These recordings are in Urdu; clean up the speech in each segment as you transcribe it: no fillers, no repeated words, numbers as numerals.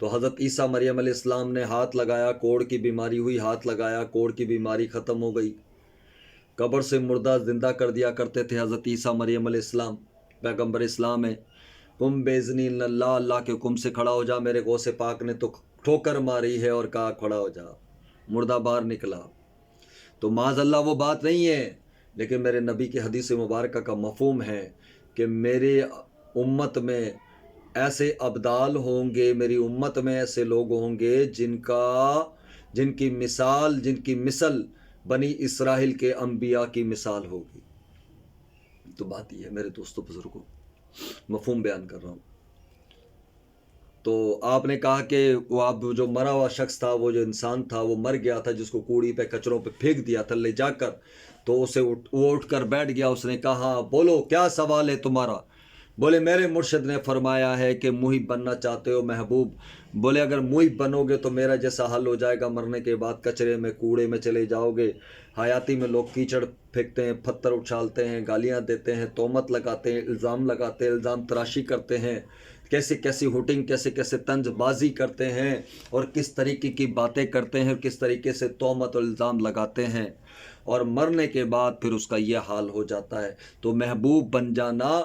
تو حضرت عیسیٰ مریم علیہ السلام نے ہاتھ لگایا، کوڑ کی بیماری ہوئی، ہاتھ لگایا، کوڑ کی بیماری ختم ہو گئی۔ قبر سے مردہ زندہ کر دیا کرتے تھے حضرت عیسیٰ مریم علیہ السلام، پیغمبر اسلام ہے۔ قم باذن اللہ، اللہ کے حکم سے کھڑا ہو جا، میرے غوث پاک نے تو ٹھوکر ماری ہے اور کہا کھڑا ہو جا، مردہ باہر نکلا۔ تو معاذ اللہ وہ بات نہیں ہے، لیکن میرے نبی کی حدیث مبارکہ کا مفہوم ہے کہ میری امت میں ایسے ابدال ہوں گے، میری امت میں ایسے لوگ ہوں گے جن کی مثل بنی اسرائیل کے انبیاء کی مثال ہوگی۔ تو بات یہ ہے میرے دوستوں بزرگوں، مفہوم بیان کر رہا ہوں۔ تو آپ نے کہا کہ وہ آپ جو مرا ہوا شخص تھا، وہ جو انسان تھا وہ مر گیا تھا، جس کو کوڑی پہ کچروں پہ پھینک دیا تھا لے جا کر، تو اسے وہ اٹھ کر بیٹھ گیا۔ اس نے کہا بولو کیا سوال ہے تمہارا؟ بولے میرے مرشد نے فرمایا ہے کہ محب بننا چاہتے ہو محبوب؟ بولے اگر محب بنو گے تو میرا جیسا حل ہو جائے گا، مرنے کے بعد کچرے میں کوڑے میں چلے جاؤ گے۔ حیاتی میں لوگ کیچڑ پھینکتے ہیں، پتھر اچھالتے ہیں، گالیاں دیتے ہیں، تہمت لگاتے ہیں، الزام لگاتے ہیں، الزام تراشی کرتے ہیں، کیسی ہوٹنگ، کیسے طنز بازی کرتے ہیں، اور کس طریقے کی باتیں کرتے ہیں، اور کس طریقے سے تہمت اور الزام لگاتے ہیں، اور مرنے کے بعد پھر اس کا یہ حال ہو جاتا ہے۔ تو محبوب بن جانا،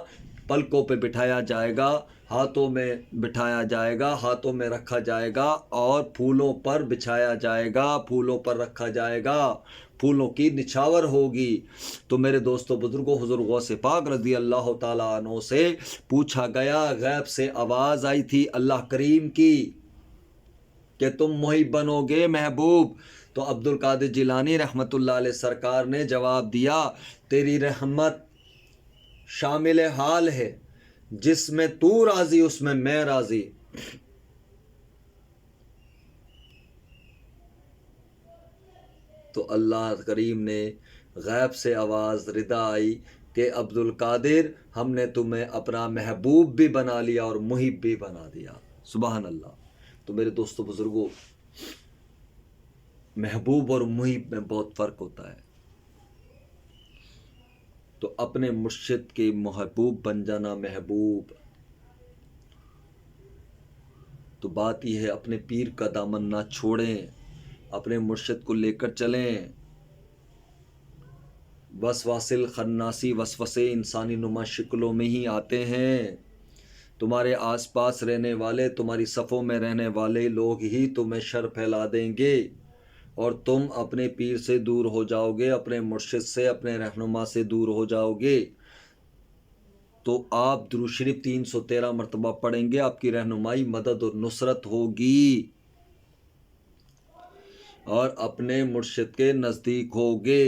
پلکوں پہ بٹھایا جائے گا، ہاتھوں میں بٹھایا جائے گا، ہاتھوں میں رکھا جائے گا، اور پھولوں پر بچھایا جائے گا، پھولوں پر رکھا جائے گا، پھولوں کی نچھاور ہوگی۔ تو میرے دوستو بزرگوں، حضور غوث پاک رضی اللہ تعالیٰ عنہ سے پوچھا گیا، غیب سے آواز آئی تھی اللہ کریم کی کہ تم محب بنو گے محبوب؟ تو عبد القادر جیلانی رحمۃ اللہ علیہ سرکار نے جواب دیا، تیری رحمت شامل حال ہے، جس میں تو راضی اس میں میں راضی۔ تو اللہ کریم نے غیب سے آواز ردا آئی کہ عبد القادر، ہم نے تمہیں اپنا محبوب بھی بنا لیا اور محب بھی بنا دیا۔ سبحان اللہ۔ تو میرے دوستو بزرگوں، محبوب اور محب میں بہت فرق ہوتا ہے۔ تو اپنے مرشد کے محبوب بن جانا، محبوب، تو بات یہ ہے اپنے پیر کا دامن نہ چھوڑیں، اپنے مرشد کو لے کر چلیں۔ وسواسل خناسی، وسوسے انسانی نما شکلوں میں ہی آتے ہیں۔ تمہارے آس پاس رہنے والے، تمہاری صفوں میں رہنے والے لوگ ہی تمہیں شر پھیلا دیں گے، اور تم اپنے پیر سے دور ہو جاؤ گے، اپنے مرشد سے، اپنے رہنما سے دور ہو جاؤ گے۔ تو آپ درود شریف 313 مرتبہ پڑھیں گے، آپ کی رہنمائی، مدد اور نصرت ہوگی، اور اپنے مرشد کے نزدیک ہوگے،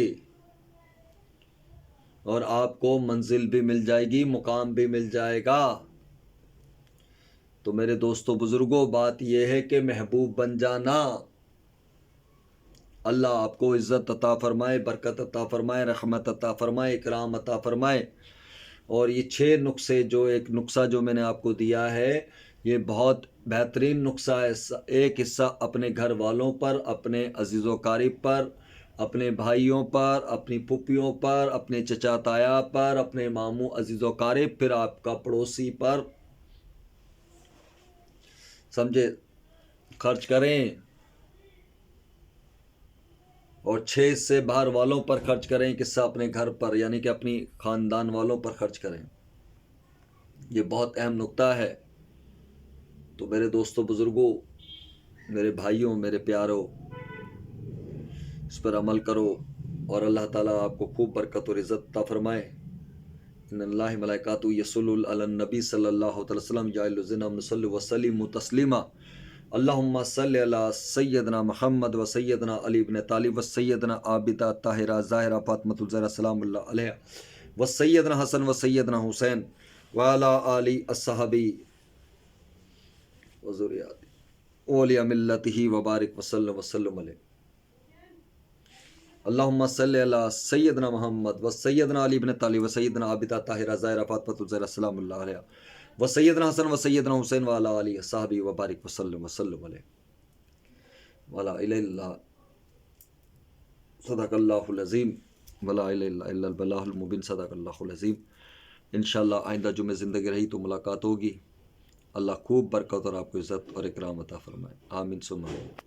اور آپ کو منزل بھی مل جائے گی، مقام بھی مل جائے گا۔ تو میرے دوستو بزرگوں، بات یہ ہے کہ محبوب بن جانا، اللہ آپ کو عزت عطا فرمائے، برکت عطا فرمائے، رحمت عطا فرمائے، اکرام عطا فرمائے۔ اور یہ 6 نقصے، جو ایک نقصہ جو میں نے آپ کو دیا ہے، یہ بہت بہترین نقصہ ہے۔ ایک حصہ اپنے گھر والوں پر، اپنے عزیز و قارب پر، اپنے بھائیوں پر، اپنی پھپھیوں پر، اپنے چچا تایا پر، اپنے ماموں عزیز و قارب، پھر آپ کا پڑوسی پر، سمجھے، خرچ کریں۔ اور 6 سے باہر والوں پر خرچ کریں، قصہ اپنے گھر پر، یعنی کہ اپنی خاندان والوں پر خرچ کریں۔ یہ بہت اہم نقطہ ہے۔ تو میرے دوستوں بزرگوں، میرے بھائیوں، میرے پیاروں، اس پر عمل کرو، اور اللہ تعالیٰ آپ کو خوب برکت اور عزت عطا فرمائے۔ ان اللہ ملائکاتہ یصلون علی النبی صلی اللہ علیہ وسلم یا ایھا الذین آمنوا صلوا وسلموا تسلیما۔ اللہم صلی علی سیدنا محمد و سیدنا علی بن طالب و سیدنا عابدہ طاہرہ ظاہرہ فاطمۃ الزہرا سلام اللہ علیہ و سیدنا حسن و سیدنا حسین وعلی آلہ اصحابہ و ذریاتہ اولیاء ملتہ وبارک وسلم علیہ۔ اللہم صلی علی سیدنا محمد و سیدنا علی بن طالب و سیدنا عابدہ طاہرہ ظاہرہ فاطمۃ الزہرا سلام اللہ علیہ و سیدنا حسن و سیدنا حسین وعلی آلہ اصحابہ وبارک وسلم علیہ ولا الہ الا صدق اللہ العظیم ولا الہ الا البلاغ المبین۔ صدق اللہ العظیم۔ انشاءاللہ آئندہ جمعہ زندگی رہی تو ملاقات ہوگی۔ اللہ خوب برکت اور آپ کو عزت اور اکرام عطا فرمائے، آمین ثم آمین۔